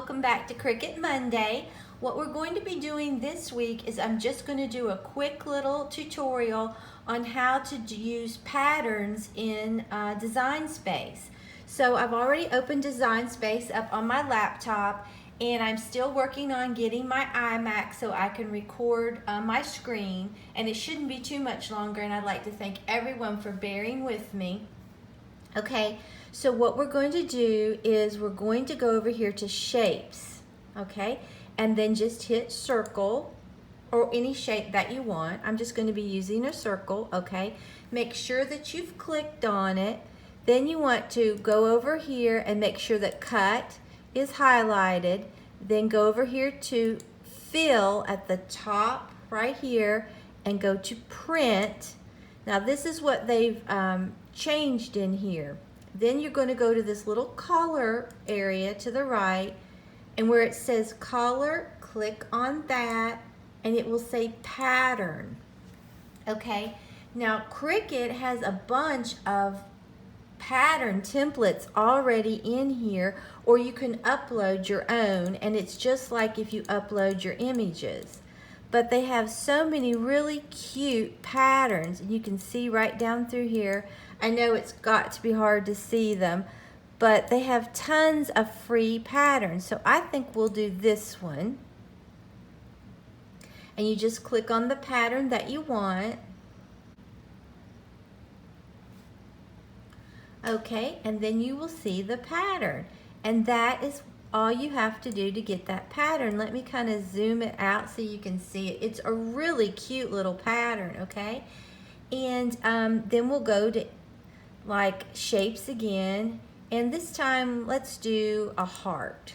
welcome back to Cricut Monday. What we're going to be doing this week is I'm just going to do a quick little tutorial on how to use patterns in Design Space. So I've already opened Design Space up on my laptop, and I'm still working on getting my iMac so I can record my screen, and it shouldn't be too much longer, and I'd like to thank everyone for bearing with me. Okay, so what we're going to do is we're going to go over here to shapes, okay, and then just hit circle or any shape that you want. I'm just going to be using a circle, okay. Make sure that you've clicked on it. Then you want to go over here and make sure that cut is highlighted. Then go over here to fill at the top right here and go to print. Now this is what they've changed in here. Then you're going to go to this little color area to the right, and where it says color, click on that and it will say pattern. Okay, now Cricut has a bunch of pattern templates already in here, or you can upload your own, and it's just like if you upload your images. But they have so many really cute patterns, and you can see right down through here. I know it's got to be hard to see them, but they have tons of free patterns. So I think we'll do this one. And you just click on the pattern that you want. Okay, and then you will see the pattern. And that is all you have to do to get that pattern. Let me kind of zoom it out so you can see it. It's a really cute little pattern, okay? And then we'll go to like shapes again, and this time let's do a heart.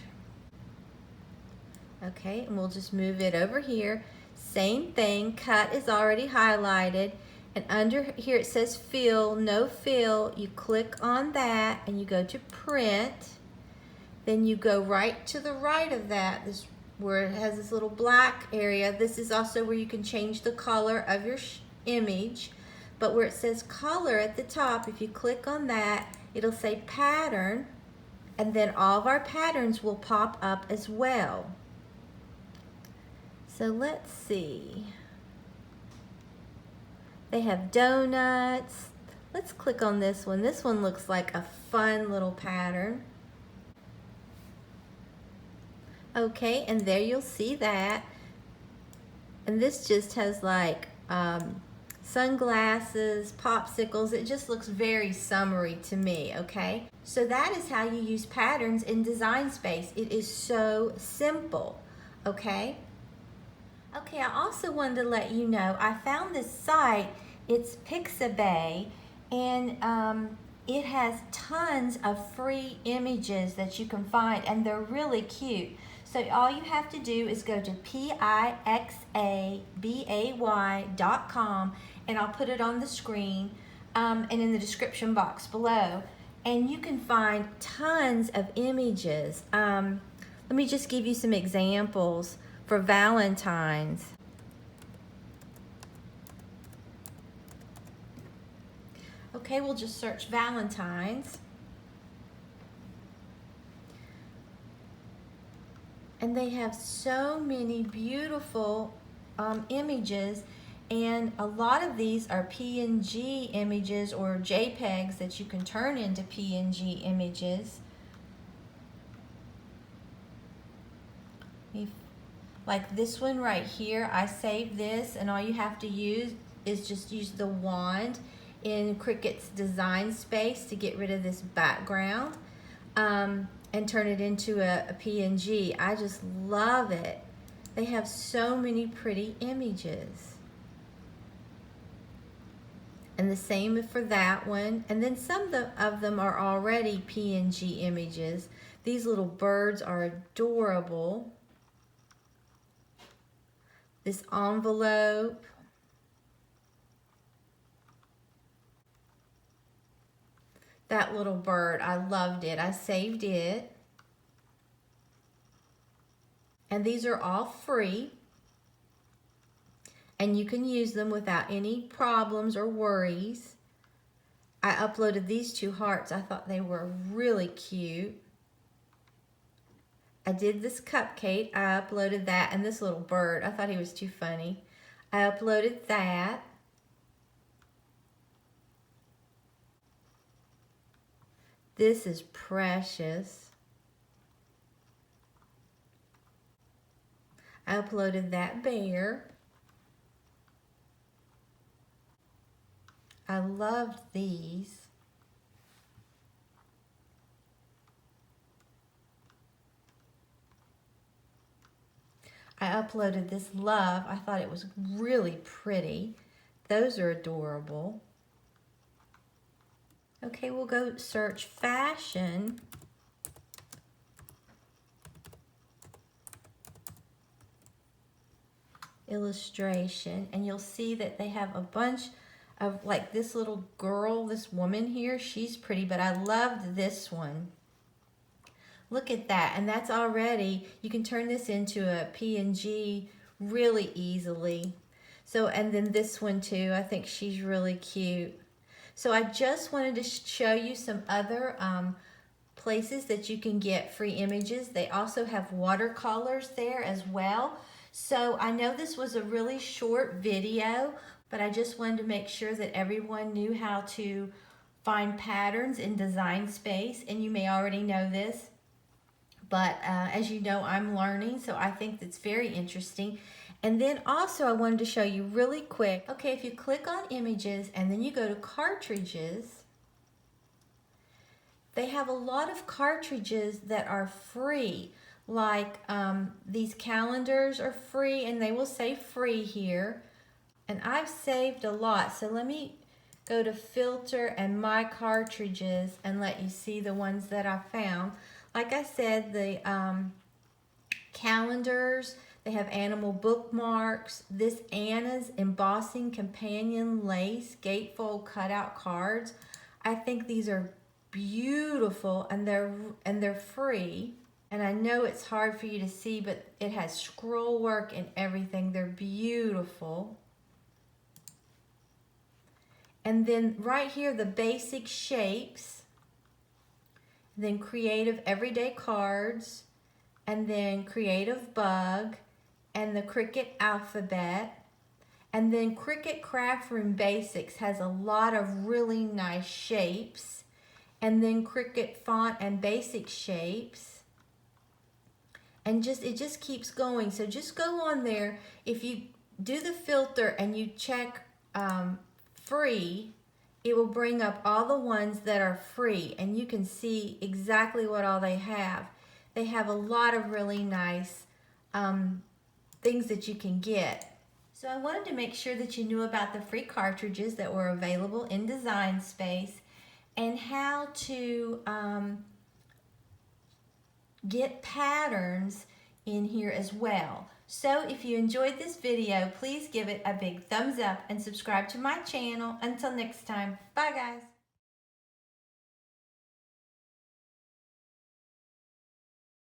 Okay, and we'll just move it over here. Same thing, cut is already highlighted, and under here it says fill, no fill. You click on that and you go to print. Then you go right to the right of that, this where it has this little black area. This is also where you can change the color of your image. But where it says color at the top, if you click on that, it'll say pattern, and then all of our patterns will pop up as well. So let's see. They have donuts. Let's click on this one. This one looks like a fun little pattern. Okay, and there you'll see that. And this just has like sunglasses, popsicles. It just looks very summery to me, okay? So that is how you use patterns in Design Space. It is so simple, okay? Okay, I also wanted to let you know, I found this site, it's Pixabay, and it has tons of free images that you can find, and they're really cute. So all you have to do is go to pixabay.com, and I'll put it on the screen and in the description box below. And you can find tons of images. Let me just give you some examples for Valentine's. Okay, we'll just search Valentine's. And they have so many beautiful images, and a lot of these are PNG images or JPEGs that you can turn into PNG images. Like this one right here, I saved this, and all you have to use is just use the wand in Cricut's Design Space to get rid of this background. And turn it into a PNG. I just love it. They have so many pretty images. And the same for that one. And then some of them are already PNG images. These little birds are adorable. This envelope. That little bird, I loved it. I saved it. And these are all free. And you can use them without any problems or worries. I uploaded these two hearts. I thought they were really cute. I did this cupcake. I uploaded that, and this little bird. I thought he was too funny. I uploaded that. This is precious. I uploaded that bear. I loved these. I uploaded this love. I thought it was really pretty. Those are adorable. Okay, we'll go search fashion. Illustration, and you'll see that they have a bunch of, like, this little girl, this woman here. She's pretty, but I loved this one. Look at that, and that's already, you can turn this into a PNG really easily. So, and then this one too, I think she's really cute. So I just wanted to show you some other places that you can get free images. They also have watercolors there as well. So I know this was a really short video, but I just wanted to make sure that everyone knew how to find patterns in Design Space, and you may already know this. But as you know, I'm learning, so I think that's very interesting. And then also I wanted to show you really quick. Okay, if you click on images and then you go to cartridges, they have a lot of cartridges that are free. Like these calendars are free, and they will say free here. And I've saved a lot, so let me go to filter and my cartridges and let you see the ones that I found. Like I said, the calendars, they have animal bookmarks. This Anna's embossing companion lace gatefold cutout cards. I think these are beautiful, and they're free. And I know it's hard for you to see, but it has scroll work and everything. They're beautiful. And then right here, the basic shapes. Then creative everyday cards, and then creative bug, and the Cricut alphabet. And then Cricut Craft Room Basics has a lot of really nice shapes. And then Cricut font and basic shapes. And it just keeps going. So just go on there. If you do the filter and you check free, it will bring up all the ones that are free, and you can see exactly what all they have. They have a lot of really nice things that you can get. So I wanted to make sure that you knew about the free cartridges that were available in Design Space, and how to get patterns in here as well. So if you enjoyed this video, please give it a big thumbs up and subscribe to my channel. Until next time, bye guys.